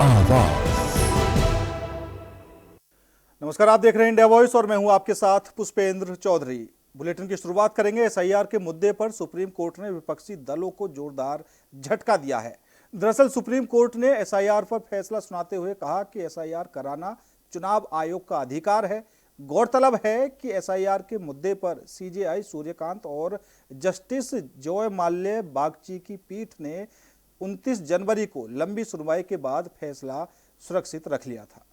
आवाज। नमस्कार, आप देख रहे हैं इंडिया वॉइस और मैं हूं आपके साथ पुष्पेंद्र चौधरी। बुलेटिन की शुरुआत करेंगे। एसआईआर के मुद्दे पर सुप्रीम कोर्ट ने विपक्षी दलों को जोरदार झटका दिया है। दरअसल सुप्रीम कोर्ट ने एसआईआर पर फैसला सुनाते हुए कहा कि एसआईआर कराना चुनाव आयोग का अधिकार है। गौरतलब है कि एसआईआर के मुद्दे पर सीजेआई सूर्यकांत और जस्टिस जॉय माल्य बागची की पीठ ने 29 जनवरी को लंबी सुनवाई के बाद फैसला सुरक्षित रख लिया था।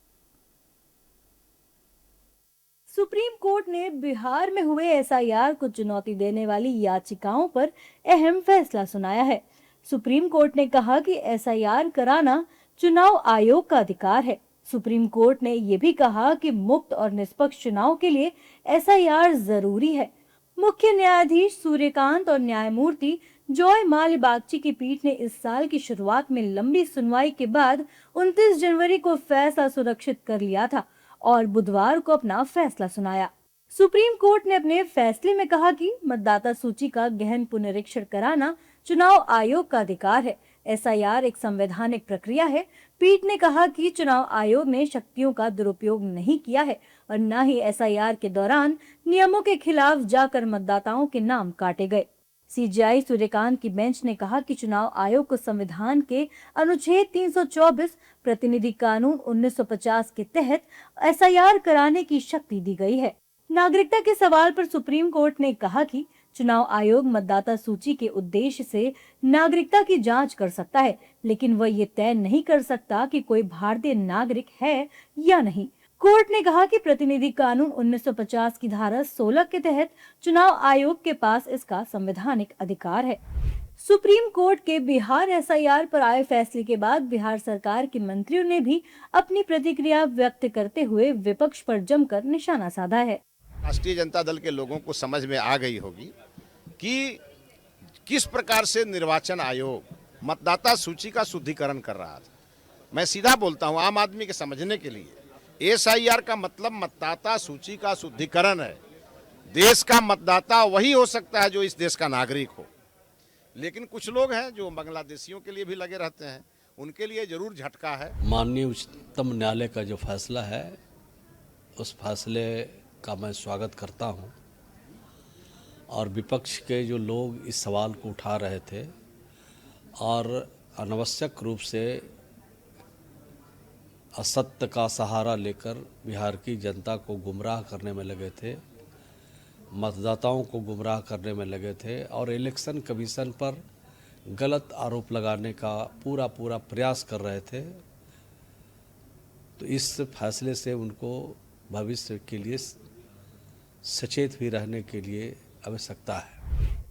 सुप्रीम कोर्ट ने बिहार में हुए एसआईआर को चुनौती देने वाली याचिकाओं पर अहम फैसला सुनाया है। सुप्रीम कोर्ट ने कहा कि एसआईआर कराना चुनाव आयोग का अधिकार है। सुप्रीम कोर्ट ने यह भी कहा कि मुक्त और निष्पक्ष चुनाव के लिए एसआईआर जरूरी है। मुख्य न्यायाधीश सूर्यकांत और न्यायमूर्ति जॉय माल्य बागची की पीठ ने इस साल की शुरुआत में लंबी सुनवाई के बाद 29 जनवरी को फैसला सुरक्षित कर लिया था और बुधवार को अपना फैसला सुनाया। सुप्रीम कोर्ट ने अपने फैसले में कहा कि मतदाता सूची का गहन पुनरीक्षण कराना चुनाव आयोग का अधिकार है। एसआईआर एक संवैधानिक प्रक्रिया है। पीठ ने कहा कि चुनाव आयोग ने शक्तियों का दुरुपयोग नहीं किया है और न ही एसआईआर के दौरान नियमों के खिलाफ जाकर मतदाताओं के नाम काटे गए। सीजेआई सूर्यकांत की बेंच ने कहा कि चुनाव आयोग को संविधान के अनुच्छेद 324 प्रतिनिधि कानून 1950 के तहत एसआईआर कराने की शक्ति दी गई है। नागरिकता के सवाल पर सुप्रीम कोर्ट ने कहा कि चुनाव आयोग मतदाता सूची के उद्देश्य से नागरिकता की जांच कर सकता है, लेकिन वह ये तय नहीं कर सकता कि कोई भारतीय नागरिक है या नहीं। कोर्ट ने कहा कि प्रतिनिधि कानून 1950 की धारा 16 के तहत चुनाव आयोग के पास इसका संवैधानिक अधिकार है। सुप्रीम कोर्ट के बिहार एसआईआर पर आए फैसले के बाद बिहार सरकार के मंत्रियों ने भी अपनी प्रतिक्रिया व्यक्त करते हुए विपक्ष पर जमकर निशाना साधा है। राष्ट्रीय जनता दल के लोगों को समझ में आ गई होगी कि किस प्रकार से निर्वाचन आयोग मतदाता सूची का शुद्धिकरण कर रहा था। मैं सीधा बोलता हूं, आम आदमी के समझने के लिए एसआईआर का मतलब मतदाता सूची का शुद्धिकरण है। देश का मतदाता वही हो सकता है जो इस देश का नागरिक हो, लेकिन कुछ लोग हैं जो बांग्लादेशियों के लिए भी लगे रहते हैं, उनके लिए जरूर झटका है। माननीय उच्चतम न्यायालय का जो फैसला है उस फैसले का मैं स्वागत करता हूं और विपक्ष के जो लोग इस सवाल को उठा रहे थे और अनावश्यक रूप से असत्य का सहारा लेकर बिहार की जनता को गुमराह करने में लगे थे, मतदाताओं को गुमराह करने में लगे थे और इलेक्शन कमीशन पर गलत आरोप लगाने का पूरा प्रयास कर रहे थे, तो इस फैसले से उनको भविष्य के लिए सचेत भी रहने के लिए आवश्यकता है।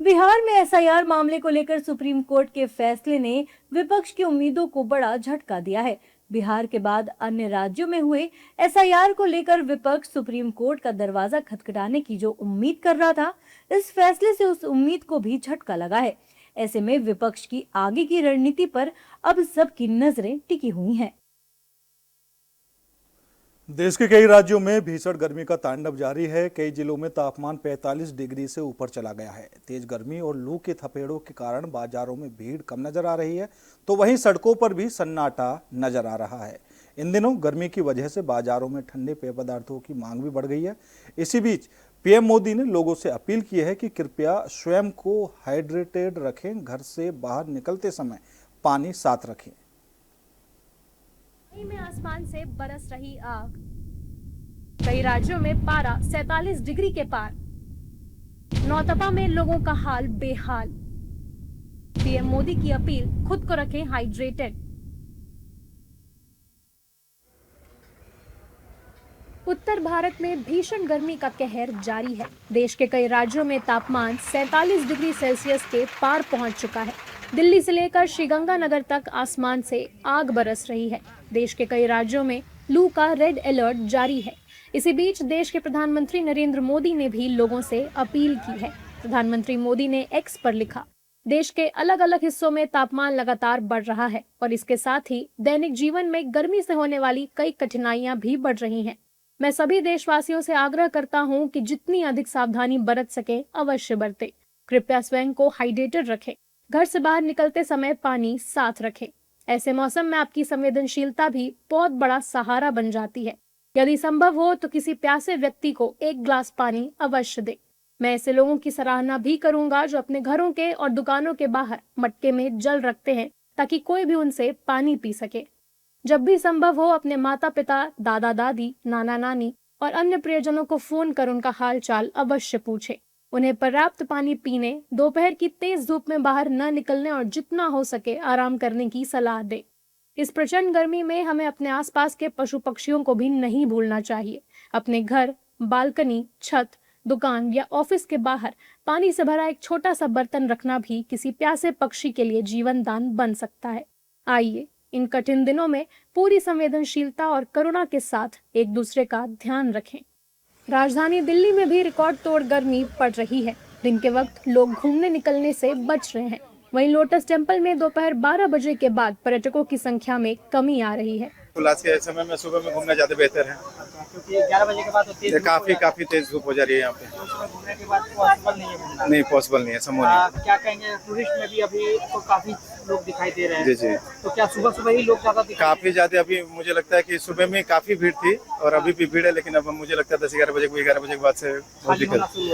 बिहार में एसआईआर मामले को लेकर सुप्रीम कोर्ट के फैसले ने विपक्ष की उम्मीदों को बड़ा झटका दिया है। बिहार के बाद अन्य राज्यों में हुए एसआईआर को लेकर विपक्ष सुप्रीम कोर्ट का दरवाजा खटखटाने की जो उम्मीद कर रहा था, इस फैसले से उस उम्मीद को भी झटका लगा है। ऐसे में विपक्ष की आगे की रणनीति पर अब सबकी नजरें टिकी हुई हैं। देश के कई राज्यों में भीषण गर्मी का तांडव जारी है। कई जिलों में तापमान 45 डिग्री से ऊपर चला गया है। तेज गर्मी और लू के थपेड़ों के कारण बाजारों में भीड़ कम नजर आ रही है, तो वहीं सड़कों पर भी सन्नाटा नजर आ रहा है। इन दिनों गर्मी की वजह से बाजारों में ठंडे पेय पदार्थों की मांग भी बढ़ गई है। इसी बीच पीएम मोदी ने लोगों से अपील की है कि कृपया स्वयं को हाइड्रेटेड रखें, घर से बाहर निकलते समय पानी साथ रखें। में आसमान से बरस रही आग, कई राज्यों में पारा 47 डिग्री के पार, नौतपा में लोगों का हाल बेहाल। पीएम मोदी की अपील, खुद को रखें हाइड्रेटेड। उत्तर भारत में भीषण गर्मी का कहर जारी है। देश के कई राज्यों में तापमान 47 डिग्री सेल्सियस के पार पहुंच चुका है। दिल्ली से लेकर श्रीगंगानगर तक आसमान से आग बरस रही है। देश के कई राज्यों में लू का रेड अलर्ट जारी है। इसी बीच देश के प्रधानमंत्री नरेंद्र मोदी ने भी लोगों से अपील की है। प्रधानमंत्री मोदी ने एक्स पर लिखा, देश के अलग अलग हिस्सों में तापमान लगातार बढ़ रहा है और इसके साथ ही दैनिक जीवन में गर्मी से होने वाली कई कठिनाइयां भी बढ़ रही हैं। मैं सभी देशवासियों से आग्रह करता हूं कि जितनी अधिक सावधानी बरत सके अवश्य बरतें। कृपया स्वयं को हाइड्रेटेड रखें। घर से बाहर निकलते समय पानी साथ रखें। ऐसे मौसम में आपकी संवेदनशीलता भी बहुत बड़ा सहारा बन जाती है। यदि संभव हो तो किसी प्यासे व्यक्ति को एक ग्लास पानी अवश्य दे। मैं ऐसे लोगों की सराहना भी करूंगा जो अपने घरों के और दुकानों के बाहर मटके में जल रखते हैं ताकि कोई भी उनसे पानी पी सके। जब भी संभव हो अपने माता पिता, दादा दादी, नाना नानी और अन्य प्रियजनों को फोन कर उनका हाल चाल अवश्य पूछे। उन्हें पर्याप्त पानी पीने, दोपहर की तेज धूप में बाहर न निकलने और जितना हो सके आराम करने की सलाह दे। इस प्रचंड गर्मी में हमें अपने आसपास के पशु पक्षियों को भी नहीं भूलना चाहिए। अपने घर, बालकनी, छत, दुकान या ऑफिस के बाहर पानी से भरा एक छोटा सा बर्तन रखना भी किसी प्यासे पक्षी के लिए जीवन दान बन सकता है। आइए इन कठिन दिनों में पूरी संवेदनशीलता और करुणा के साथ एक दूसरे का ध्यान रखें। राजधानी दिल्ली में भी रिकॉर्ड तोड़ गर्मी पड़ रही है। दिन के वक्त लोग घूमने निकलने से बच रहे हैं। वहीं लोटस टेम्पल में दोपहर 12 बजे के बाद पर्यटकों की संख्या में कमी आ रही है। आज के समय में सुबह में घूमना ज्यादा बेहतर है, क्योंकि 11 बजे के बाद तो तेज काफी तेज धूप हो जा रही है यहाँ पे। तो उसमें घूमने के बाद पॉसिबल नहीं है घूमना। नहीं, पॉसिबल नहीं है, संभव नहीं। क्या कहेंगे, टूरिस्ट में भी अभी तो काफी लोग दिखाई दे रहे हैं। जी जी, तो क्या सुबह सुबह ही लोग ज्यादा काफी ज्यादा। अभी मुझे लगता है कि सुबह में काफी भीड़ थी और अभी भी भीड़ है, लेकिन अब मुझे लगता है 11 बजे के बाद से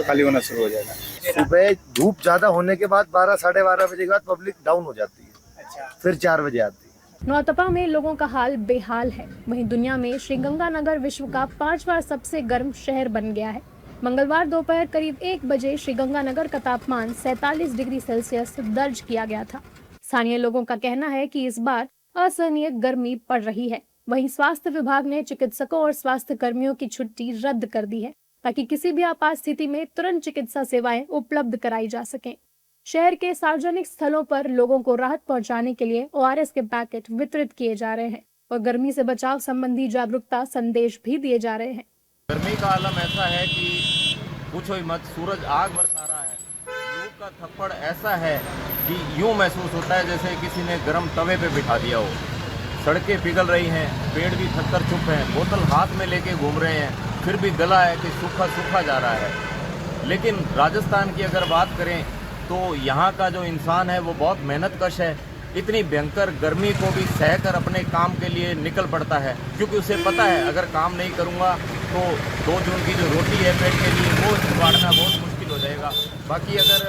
खाली होना शुरू हो जाएगा। सुबह धूप ज्यादा होने के बाद 12 साढ़े 12 बजे के बाद पब्लिक डाउन हो जाती है। अच्छा, फिर 4 बजे आती है। नौतपा में लोगों का हाल बेहाल है। वहीं दुनिया में श्रीगंगानगर विश्व का 5वां सबसे गर्म शहर बन गया है। मंगलवार दोपहर करीब 1 बजे श्रीगंगानगर का तापमान 47 डिग्री सेल्सियस दर्ज किया गया था। स्थानीय लोगों का कहना है कि इस बार असहनीय गर्मी पड़ रही है। वहीं स्वास्थ्य विभाग ने चिकित्सकों और स्वास्थ्य कर्मियों की छुट्टी रद्द कर दी है ताकि किसी भी आपात स्थिति में तुरंत चिकित्सा सेवाएं उपलब्ध कराई जा सकें। शहर के सार्वजनिक स्थलों पर लोगों को राहत पहुंचाने के लिए ORS के पैकेट वितरित किए जा रहे हैं और गर्मी से बचाव संबंधी जागरूकता संदेश भी दिए जा रहे हैं। गर्मी का आलम ऐसा है कि पूछो ही मत। सूरज आग बरसा रहा है। धूप का थप्पड़ ऐसा है कि यूं महसूस होता है जैसे किसी ने गर्म तवे पे बिठा दिया हो। सड़कें पिघल रही हैं, पेड़ भी थककर चुप हैं, बोतल हाथ में लेके घूम रहे हैं, फिर भी गला है कि सूखा सूखा जा रहा है। लेकिन राजस्थान की अगर बात करें तो यहाँ का जो इंसान है वो बहुत मेहनतकश है। इतनी भयंकर गर्मी को भी सहकर अपने काम के लिए निकल पड़ता है, क्योंकि उसे पता है अगर काम नहीं करूँगा तो 2 जून की जो रोटी है पेट के लिए वो जुगाड़ना बहुत मुश्किल हो जाएगा। बाकी अगर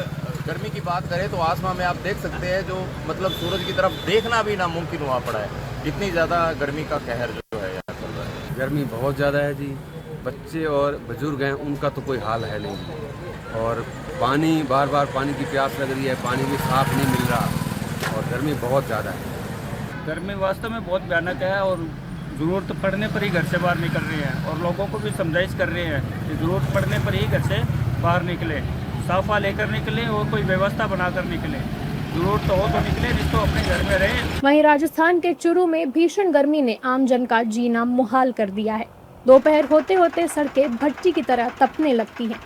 गर्मी की बात करें तो आसमान में आप देख सकते हैं जो मतलब सूरज की तरफ देखना भी नामुमकिन हुआ पड़ा है। इतनी ज़्यादा गर्मी का कहर जो है यहाँ चल रहा है। गर्मी बहुत ज़्यादा है जी। बच्चे और बुजुर्ग हैं, उनका तो कोई हाल है नहीं। और पानी, बार बार पानी की प्यास लग रही है, पानी भी साफ नहीं मिल रहा और गर्मी बहुत ज़्यादा है। गर्मी वास्तव में बहुत भयानक है और ज़रूरत पड़ने पर ही घर से बाहर निकल रहे हैं और लोगों को भी समझाइश कर रहे हैं कि ज़रूरत पड़ने पर ही घर से बाहर निकले, साफा लेकर निकले और कोई व्यवस्था बनाकर निकले। जरूरत हो तो निकले, नहीं तो अपने घर में रहे। वहीं राजस्थान के चूरू में भीषण गर्मी ने आमजन का जीना मुहाल कर दिया है। दोपहर होते होते सड़कें भट्टी की तरह तपने लगती हैं।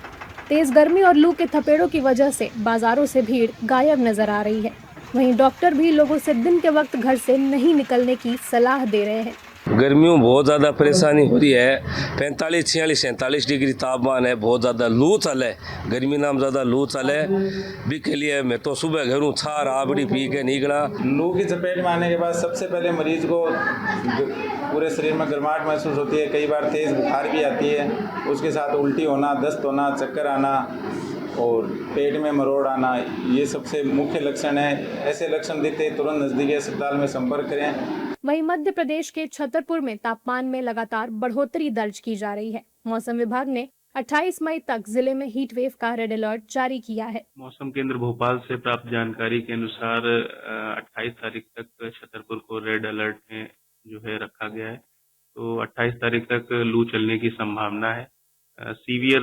तेज गर्मी और लू के थपेड़ों की वजह से बाजारों से भीड़ गायब नजर आ रही है। वहीं डॉक्टर भी लोगों से दिन के वक्त घर से नहीं निकलने की सलाह दे रहे हैं। गर्मियों में बहुत ज़्यादा परेशानी हो रही है। 45, 46, 47 डिग्री तापमान है। बहुत ज़्यादा लू चल है। गर्मी नाम ज़्यादा लू चल है भी के लिए मैं तो सुबह घरों छा राबड़ी पी के निकला। लू की चपेट में आने के बाद सबसे पहले मरीज को पूरे शरीर में गर्माहट महसूस होती है। कई बार तेज़ बुखार भी आती है, उसके साथ उल्टी होना, दस्त होना, चक्कर आना और पेट में मरोड़ आना, ये सबसे मुख्य लक्षण है। ऐसे लक्षण दिखते ही तुरंत नज़दीकी अस्पताल में संपर्क करें। वहीं मध्य प्रदेश के छतरपुर में तापमान में लगातार बढ़ोतरी दर्ज की जा रही है। मौसम विभाग ने 28 मई तक जिले में हीट वेव का रेड अलर्ट जारी किया है। मौसम केंद्र भोपाल से प्राप्त जानकारी के अनुसार 28 तारीख तक छतरपुर को रेड अलर्ट में जो है रखा गया है। तो 28 तारीख तक लू चलने की संभावना है। सीवियर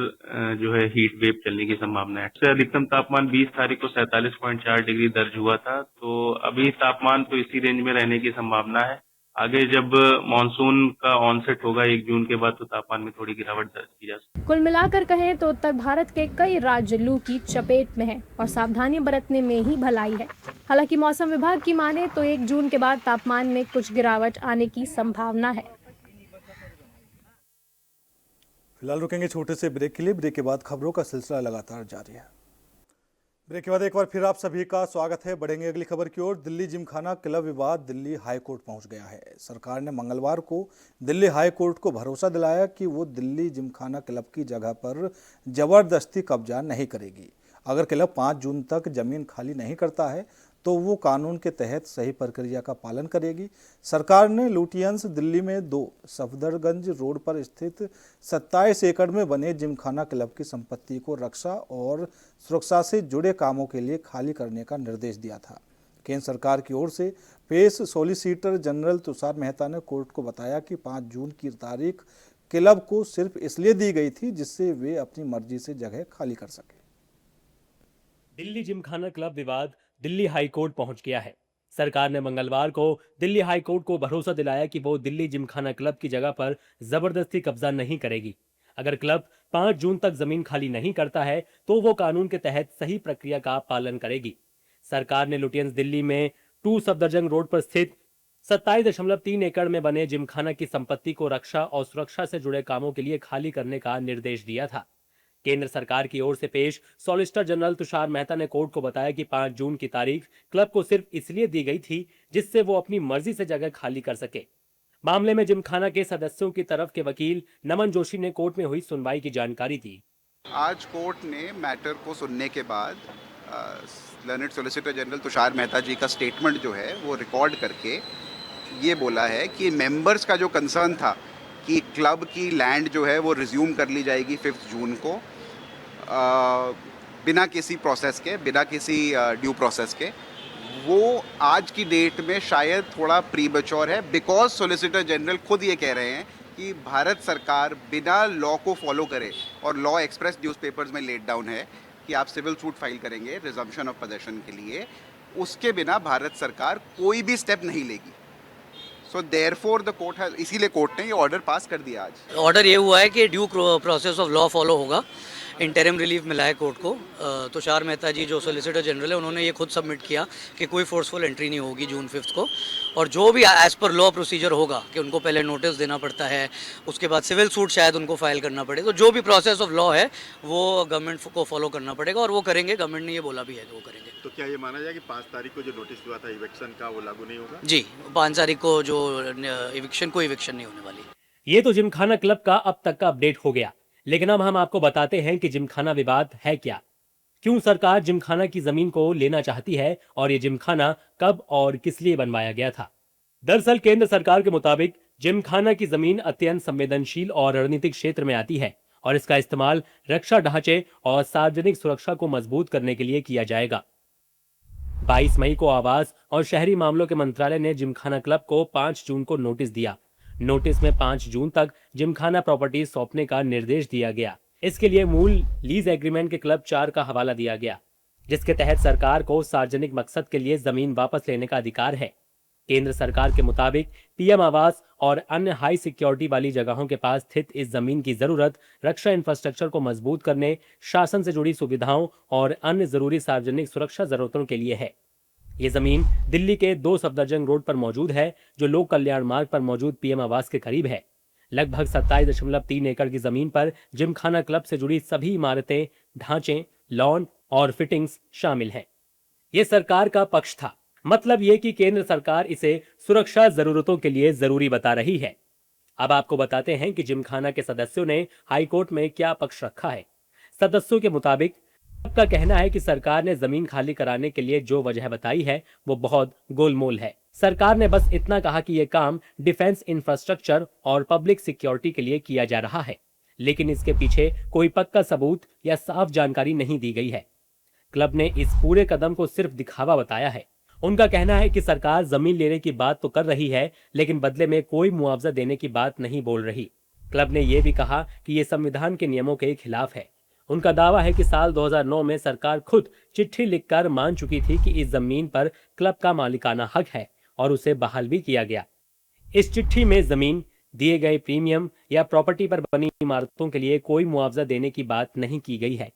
जो है हीट वेव चलने की संभावना है। सबसे अधिकतम तापमान 20 तारीख को 47.4 डिग्री दर्ज हुआ था। तो अभी तापमान तो इसी रेंज में रहने की संभावना है। आगे जब मानसून का ऑनसेट होगा 1 जून के बाद तो तापमान में थोड़ी गिरावट दर्ज की जा सकती है। कुल मिलाकर कहें तो उत्तर भारत के कई राज्य लू की चपेट में हैं और सावधानी बरतने में ही भलाई है। हालांकि मौसम विभाग की माने तो 1 जून के बाद तापमान में कुछ गिरावट आने की संभावना है। फिलहाल रुकेंगे छोटे से ब्रेक के लिए। ब्रेक के बाद खबरों का सिलसिला लगातार जारी है। ब्रेक के बाद एक बार फिर आप सभी का स्वागत है। बढ़ेंगे अगली खबर की ओर। दिल्ली जिमखाना क्लब विवाद दिल्ली हाई कोर्ट पहुंच गया है। सरकार ने मंगलवार को दिल्ली हाई कोर्ट को भरोसा दिलाया कि वो दिल्ली जिमखाना क्लब की जगह पर जबरदस्ती कब्जा नहीं करेगी। अगर क्लब 5 जून तक जमीन खाली नहीं करता है तो वो कानून के तहत सही प्रक्रिया का पालन करेगी। सरकार ने लुटियंस दिल्ली में 2 सफदरगंज रोड पर स्थित 27 एकड़ में बने जिमखाना क्लब की संपत्ति को रक्षा और सुरक्षा से जुड़े कामों के लिए खाली करने का निर्देश दिया था। केंद्र सरकार की ओर से पेश सॉलिसिटर जनरल तुषार मेहता ने कोर्ट को बताया कि 5 जून की तारीख क्लब को सिर्फ इसलिए दी गई थी जिससे वे अपनी मर्जी से जगह खाली कर सके। दिल्ली जिमखाना क्लब विवाद दिल्ली हाई कोर्ट पहुंच गया है। सरकार ने मंगलवार को दिल्ली हाई कोर्ट को भरोसा दिलाया कि वो दिल्ली जिमखाना क्लब की जगह पर जबरदस्ती कब्जा नहीं करेगी। अगर क्लब 5 जून तक जमीन खाली नहीं करता है तो वो कानून के तहत सही प्रक्रिया का पालन करेगी। सरकार ने लुटियंस दिल्ली में 2 सफदरजंग रोड पर स्थित 27.3 एकड़ में बने जिमखाना की संपत्ति को रक्षा और सुरक्षा से जुड़े कामों के लिए खाली करने का निर्देश दिया था। केंद्र सरकार की ओर से पेश सॉलिसिटर जनरल तुषार मेहता ने कोर्ट को बताया कि 5 जून की तारीख क्लब को सिर्फ इसलिए दी गई थी जिससे वो अपनी मर्जी से जगह खाली कर सके। मामले में जिमखाना के सदस्यों की तरफ के वकील नमन जोशी ने कोर्ट में हुई सुनवाई की जानकारी दी। आज कोर्ट ने मैटर को सुनने के बाद learned solicitor general Tushar Mehta ji का स्टेटमेंट जो है वो रिकॉर्ड करके ये बोला है कि मेंबर्स का जो कंसर्न था कि क्लब की लैंड जो है वो रिज्यूम कर ली जाएगी 5 जून को बिना किसी प्रोसेस के, बिना किसी ड्यू प्रोसेस के, वो आज की डेट में शायद थोड़ा प्रीमेच्योर है। बिकॉज सॉलिसिटर जनरल खुद ये कह रहे हैं कि भारत सरकार बिना लॉ को फॉलो करे, और लॉ एक्सप्रेस न्यूज़पेपर्स में लेट डाउन है कि आप सिविल सूट फाइल करेंगे रिजम्पशन ऑफ पोजेशन के लिए, उसके बिना भारत सरकार कोई भी स्टेप नहीं लेगी। So therefore the court has, इसीलिए कोर्ट ने ये ऑर्डर पास कर दिया। आज ऑर्डर ये हुआ है कि due process of law follow होगा। इंटरिम रिलीफ मिला है कोर्ट को। तुषार मेहता जी जो सॉलिसिटर जनरल है उन्होंने ये खुद सबमिट किया कि कोई फोर्सफुल एंट्री नहीं होगी जून 5 को, और जो भी एज पर लॉ प्रोसीजर होगा कि उनको पहले नोटिस देना पड़ता है, उसके बाद सिविल सूट शायद उनको फाइल करना पड़ेगा, तो जो भी प्रोसेस ऑफ लॉ है वो गवर्नमेंट को फॉलो करना पड़ेगा और वो करेंगे। गवर्नमेंट ने ये बोला भी है तो वो करेंगे। तो क्या ये माना जाए कि 5 तारीख को जो नोटिस हुआ था इविक्शन का वो लागू नहीं होगा? जी, 5 तारीख को जो इविक्शन नहीं होने वाली। ये तो जिमखाना क्लब का अब तक का अपडेट हो गया, लेकिन अब हम आपको बताते हैं कि जिमखाना विवाद है क्या, क्यों सरकार जिमखाना की जमीन को लेना चाहती है और ये जिमखाना कब और किस लिए बनवाया गया था। दरअसल केंद्र सरकार के मुताबिक जिमखाना की जमीन अत्यंत संवेदनशील और रणनीतिक क्षेत्र में आती है और इसका इस्तेमाल रक्षा ढांचे और सार्वजनिक सुरक्षा को मजबूत करने के लिए किया जाएगा। 22 मई को आवास और शहरी मामलों के मंत्रालय ने जिमखाना क्लब को 5 जून को नोटिस दिया। नोटिस में 5 जून तक जिमखाना प्रॉपर्टी सौंपने का निर्देश दिया गया। इसके लिए मूल लीज एग्रीमेंट के क्लब 4 का हवाला दिया गया, जिसके तहत सरकार को सार्वजनिक मकसद के लिए जमीन वापस लेने का अधिकार है। केंद्र सरकार के मुताबिक पीएम आवास और अन्य हाई सिक्योरिटी वाली जगहों के पास स्थित इस जमीन की जरूरत रक्षा इंफ्रास्ट्रक्चर को मजबूत करने, शासन से जुड़ी सुविधाओं और अन्य जरूरी सार्वजनिक सुरक्षा जरूरतों के लिए है। ये जमीन दिल्ली के 2 सफदरजंग रोड पर मौजूद है, जो लोक कल्याण मार्ग पर मौजूद पीएम आवास के करीब है। लगभग 27.3 एकड़ की जमीन पर जिमखाना क्लब से जुड़ी सभी इमारतें, ढांचे, लॉन और फिटिंग्स शामिल हैं। ये सरकार का पक्ष था, मतलब ये कि केंद्र सरकार इसे सुरक्षा जरूरतों के लिए जरूरी बता रही है। अब आपको बताते हैं कि जिमखाना के सदस्यों ने हाईकोर्ट में क्या पक्ष रखा है। सदस्यों के मुताबिक सबका कहना है कि सरकार ने जमीन खाली कराने के लिए जो वजह बताई है वो बहुत गोलमोल है। सरकार ने बस इतना कहा कि यह काम डिफेंस इंफ्रास्ट्रक्चर और पब्लिक सिक्योरिटी के लिए किया जा रहा है, लेकिन इसके पीछे कोई पक्का सबूत या साफ जानकारी नहीं दी गई है। क्लब ने इस पूरे कदम को सिर्फ दिखावा बताया है। उनका कहना है कि सरकार जमीन लेने की बात तो कर रही है, लेकिन बदले में कोई मुआवजा देने की बात नहीं बोल रही। क्लब ने यह भी कहा कि यह संविधान के नियमों के खिलाफ है। उनका दावा है कि साल 2009 में सरकार खुद चिट्ठी लिखकर मान चुकी थी कि इस जमीन पर क्लब का मालिकाना हक है और उसे बहाल भी किया गया। इस चिट्ठी में जमीन, दिए गए प्रीमियम या प्रॉपर्टी पर बनी इमारतों के लिए कोई मुआवजा देने की बात नहीं की गई है।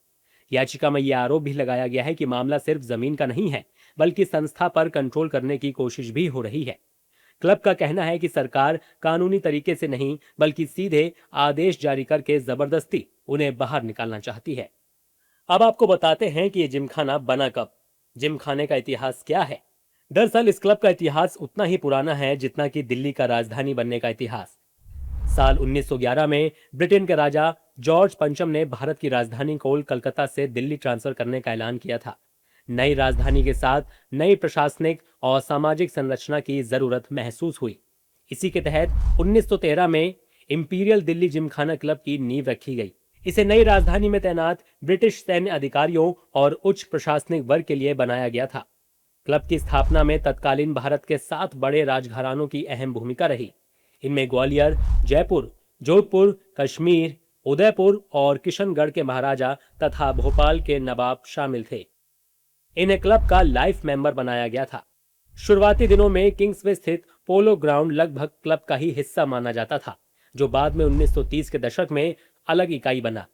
याचिका में यह आरोप भी लगाया गया है कि मामला सिर्फ जमीन का नहीं है, बल्कि संस्था पर कंट्रोल करने की कोशिश भी हो रही है। क्लब का कहना है कि सरकार कानूनी तरीके से नहीं, बल्कि सीधे आदेश जारी करके जबरदस्ती उन्हें बाहर निकालना चाहती है। अब आपको बताते हैं कि ये जिमखाना बना कब, जिमखाने का इतिहास क्या है। दरअसल इस क्लब का इतिहास उतना ही पुराना है जितना कि दिल्ली का राजधानी बनने का इतिहास। साल 1911 में ब्रिटेन के राजा जॉर्ज पंचम ने भारत की राजधानी को कलकत्ता से दिल्ली ट्रांसफर करने का ऐलान किया था। नई राजधानी के साथ नई प्रशासनिक और सामाजिक संरचना की जरूरत महसूस हुई। इसी के तहत 1913 में इंपीरियल दिल्ली जिमखाना क्लब की नींव रखी गई। इसे नई राजधानी में तैनात ब्रिटिश सैन्य अधिकारियों और उच्च प्रशासनिक वर्ग के लिए बनाया गया था। क्लब की स्थापना में तत्कालीन भारत के 7 बड़े राजघरानों की अहम भूमिका रही। इनमें ग्वालियर, जयपुर, जोधपुर, कश्मीर, उदयपुर और किशनगढ़ के महाराजा तथा भोपाल के नवाब शामिल थे। इन्हें क्लब का लाइफ मेंबर बनाया गया था। शुरुआती दिनों में किंग्सवे स्थित पोलो ग्राउंड लगभग क्लब का ही हिस्सा माना जाता था, जो बाद में 1930 के दशक में अलग इकाई बना।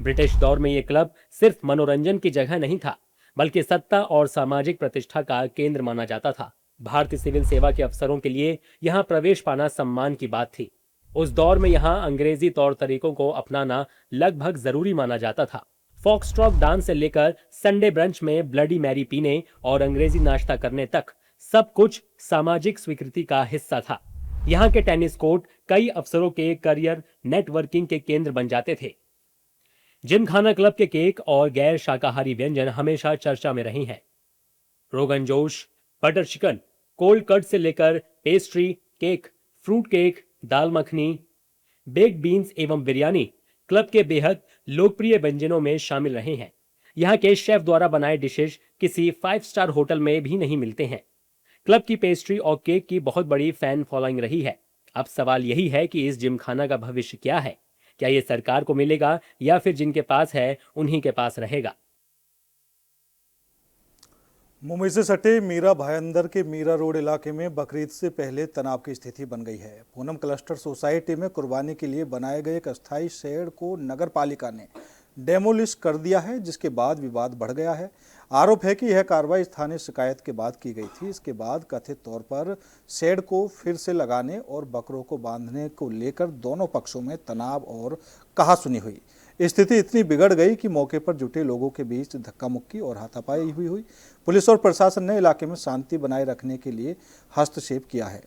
ब्रिटिश दौर में यह क्लब सिर्फ मनोरंजन की जगह नहीं था, बल्कि सत्ता और सामाजिक प्रतिष्ठा का केंद्र माना जाता था। भारतीय सिविल सेवा के अफसरों के लिए यहां प्रवेश पाना सम्मान की बात थी। उस दौर में यहां अंग्रेजी तौर तरीकों को अपनाना लगभग जरूरी माना जाता था। फॉक्सट्रॉट डांस से लेकर संडे ब्रंच में ब्लडी मैरी पीने और अंग्रेजी नाश्ता करने तक सब कुछ सामाजिक स्वीकृति का हिस्सा था। यहाँ के टेनिस कोर्ट कई अफसरों के करियर नेटवर्किंग के केंद्र बन जाते थे। जिमखाना क्लब के केक और गैर शाकाहारी व्यंजन हमेशा चर्चा में रहे हैं। Rogan josh, butter chicken, cold cut से लेकर पेस्ट्री, केक, फ्रूट केक, दाल मखनी, बेक्ड बीन्स एवं बिरयानी क्लब के बेहद लोकप्रिय व्यंजनों में शामिल रहे हैं। यहाँ के शेफ द्वारा बनाए डिशेज किसी 5 स्टार होटल में भी नहीं मिलते हैं। क्लब की पेस्ट्री और केक की बहुत बड़ी फैन फॉलोइंग रही है। अब सवाल यही है कि इस जिमखाना का भविष्य क्या है? क्या ये सरकार को मिलेगा या फिर जिनके पास है उन्हीं के पास रहेगा? मुंबई से सटे मीरा भायंदर के मीरा रोड इलाके में बकरीद से पहले तनाव की स्थिति बन गई है। पूनम क्लस्टर सोसाइटी में कुर्बानी के लिए बनाए गए एक अस्थायी शेड को नगर पालिका ने डेमोलिश कर दिया है, जिसके बाद विवाद बढ़ गया है। आरोप है कि यह कार्रवाई स्थानीय शिकायत के बाद की गई थी। इसके बाद कथित तौर पर शेड को फिर से लगाने और बकरों को बांधने को लेकर दोनों पक्षों में तनाव और कहासुनी हुई। स्थिति इतनी बिगड़ गई कि मौके पर जुटे लोगों के बीच धक्का मुक्की और हाथापाई हुई। पुलिस और प्रशासन ने इलाके में शांति बनाए रखने के लिए हस्तक्षेप किया है।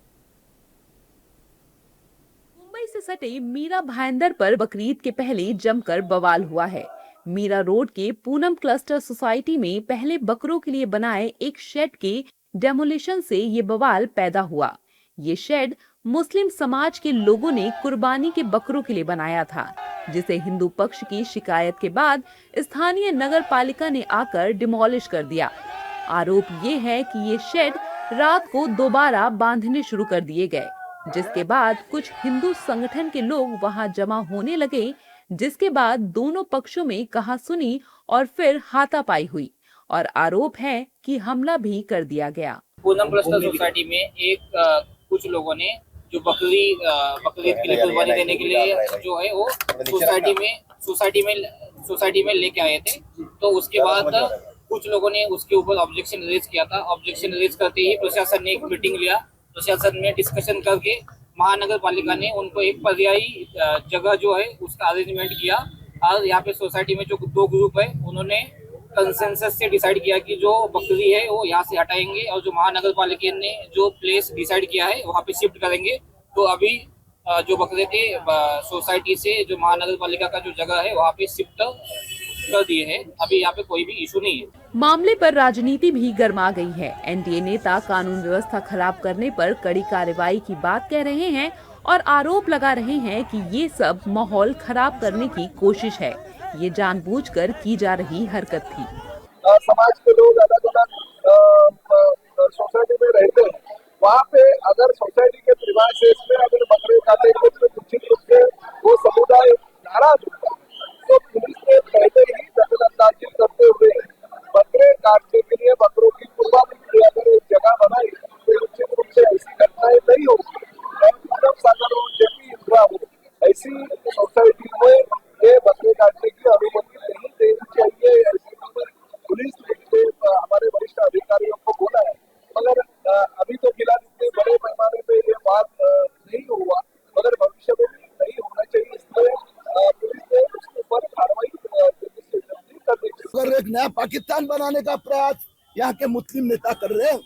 मुंबई से सटे मीरा भायंदर पर बकरीद के पहले जमकर बवाल हुआ है। मीरा रोड के पूनम क्लस्टर सोसाइटी में पहले बकरों के लिए बनाए एक शेड के डेमोलिशन से ये बवाल पैदा हुआ। ये शेड मुस्लिम समाज के लोगों ने कुर्बानी के बकरों के लिए बनाया था, जिसे हिंदू पक्ष की शिकायत के बाद स्थानीय नगर पालिका ने आकर डिमोलिश कर दिया। आरोप ये है कि ये शेड रात को दोबारा बांधने शुरू कर दिए गए, जिसके बाद कुछ हिंदू संगठन के लोग वहां जमा होने लगे, जिसके बाद दोनों पक्षों में कहासुनी और फिर हाथापाई हुई और आरोप है कि हमला भी कर दिया गया। पूनम क्लस्टर सोसाइटी में कुछ लोगों ने जो बकरीद के लिए कुर्बानी देने के लिए जो है वो सोसाइटी में लेके आए थे। तो उसके बाद कुछ लोगों ने उसके ऊपर ऑब्जेक्शन रेज किया था। ऑब्जेक्शन रेज करते ही प्रशासन ने एक मीटिंग लिया। प्रशासन में डिस्कशन करके महानगर पालिका ने उनको एक पर्यायी जगह जो है उसका अरेंजमेंट किया। और यहाँ पे सोसाइटी में जो 2 ग्रुप है उन्होंने कंसेंसस से डिसाइड किया कि जो बकरी है वो यहाँ से हटाएंगे और जो महानगर पालिका ने जो प्लेस डिसाइड किया है वहाँ पे शिफ्ट करेंगे। तो अभी जो बकरे थे सोसाइटी से जो महानगर पालिका का जो जगह है वहाँ पे शिफ्ट कर दिए हैं। अभी यहाँ पे कोई भी इशू नहीं है। मामले पर राजनीति भी गर्मा गई है। एनडीए नेता कानून व्यवस्था खराब करने पर कड़ी कार्रवाई की बात कह रहे हैं और आरोप लगा रहे हैं कि ये सब माहौल खराब करने की कोशिश है। ये जानबूझकर की जा रही हरकत थी। समाज के लोग अलग अलग सोसाइटी में रहते हैं, वहाँ पे अगर सोसाइटी के प्रीमाइसेस में अगर बकरे काटेंगे तो निश्चित रूप से वो समुदाय नाराज होता है। तो पुलिस ने पहले ही दखलंदाजी करते हुए बकरे काटने के लिए बकरों की कुर्बानी के लिए अगर एक जगह बनाई तो निश्चित रूप से ऐसी घटनाएं नहीं होगी। सागर हो, जेपी इंदिरा हो, ऐसी सोसाइटी में ये बकरे काटने की अनुमति नहीं देनी चाहिए। ऐसी पुलिस ने हमारे वरिष्ठ अधिकारियों को बोला है, मगर अभी तो फिलहाल इतने बड़े पैमाने पे ये बात नहीं हुआ, मगर भविष्य में नहीं होना चाहिए। इसलिए पुलिस ने उसके ऊपर कार्रवाई करनी चाहिए। एक नया पाकिस्तान बनाने का प्रयास यहाँ के मुस्लिम नेता कर रहे हैं।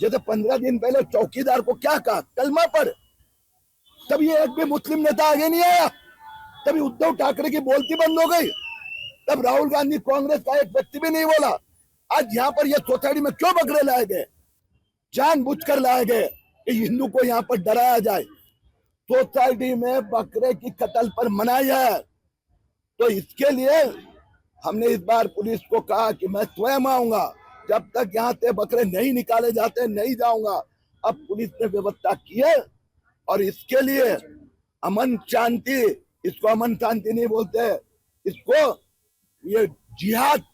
जैसे 15 दिन पहले चौकीदार को क्या कहा, कलमा पढ़, तभी एक भी मुस्लिम नेता आगे नहीं आया, तभी उद्धव ठाकरे की बोलती बंद हो गई, तब राहुल गांधी कांग्रेस का एक व्यक्ति भी नहीं बोला। आज यहाँ पर ये सोसाइटी में क्यों बकरे लाए गए? जानबूझकर लाए गए कि हिंदू को यहाँ पर डराया जाए। सोसाइटी में बकरे की कत्ल पर मनाही है, तो इसके लिए हमने इस बार पुलिस को कहा कि मैं स्वयं आऊंगा, जब तक यहाँ से बकरे नहीं निकाले जाते नहीं जाऊंगा। अब पुलिस ने व्यवस्था की है और इसके लिए अमन शांति, इसको अमन शांति नहीं बोलते, इसको ये जिहाद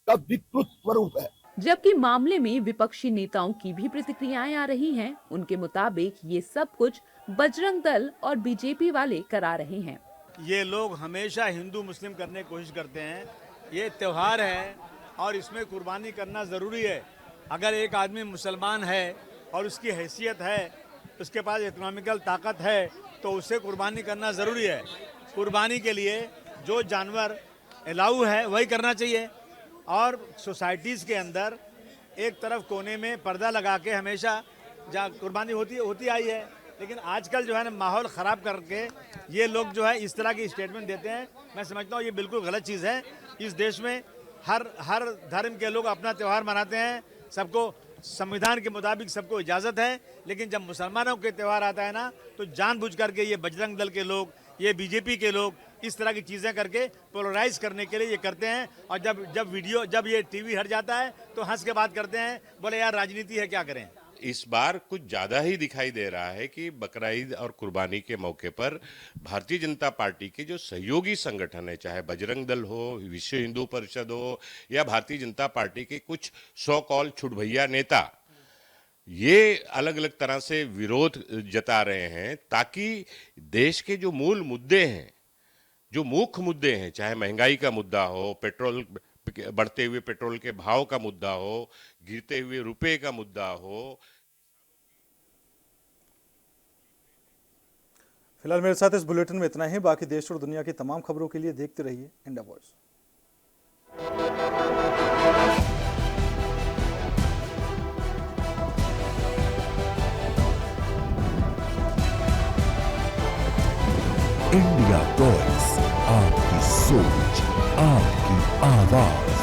का विकृत स्वरूप है। जबकि मामले में विपक्षी नेताओं की भी प्रतिक्रियाएं आ रही हैं। उनके मुताबिक ये सब कुछ बजरंग दल और बीजेपी वाले करा रहे हैं। ये लोग हमेशा हिंदू मुस्लिम करने की कोशिश करते हैं। ये त्योहार है और इसमें कुर्बानी करना ज़रूरी है। अगर एक आदमी मुसलमान है और उसकी हैसियत है, उसके पास इकोनॉमिकल ताकत है, तो उससे कुर्बानी करना ज़रूरी है। कुर्बानी के लिए जो जानवर अलाउ है वही करना चाहिए। और सोसाइटीज़ के अंदर एक तरफ कोने में पर्दा लगा के हमेशा जहाँ कुर्बानी होती आई है, लेकिन आजकल जो है ना माहौल ख़राब करके ये लोग जो है इस तरह की स्टेटमेंट देते हैं। मैं समझता हूँ ये बिल्कुल गलत चीज़ है। इस देश में हर धर्म के लोग अपना त्यौहार मनाते हैं, सबको संविधान के मुताबिक सबको इजाज़त है। लेकिन जब मुसलमानों के त्यौहार आता है ना, तो जानबूझ करके ये बजरंग दल के लोग, ये बीजेपी के लोग इस तरह की चीज़ें करके पोलराइज करने के लिए ये करते हैं। और जब ये टीवी हट जाता है तो हंस के बात करते हैं, बोले यार राजनीति है, क्या करें। इस बार कुछ ज़्यादा ही दिखाई दे रहा है कि बकरा ईद और कुर्बानी के मौके पर भारतीय जनता पार्टी के जो सहयोगी संगठन है, चाहे बजरंग दल हो, विश्व हिंदू परिषद हो या भारतीय जनता पार्टी के कुछ सो कॉल छुटभैया नेता, ये अलग अलग तरह से विरोध जता रहे हैं ताकि देश के जो मूल मुद्दे हैं, जो मुख्य मुद्दे हैं, चाहे महंगाई का मुद्दा हो, पेट्रोल बढ़ते हुए पेट्रोल के भाव का मुद्दा हो, गिरते हुए रुपए का मुद्दा हो। फिलहाल मेरे साथ इस बुलेटिन में इतना ही। बाकी देश और दुनिया की तमाम खबरों के लिए देखते रहिए इंडिया वॉइस। इंडिया वॉइस, आपकी सोच, आपकी आवाज।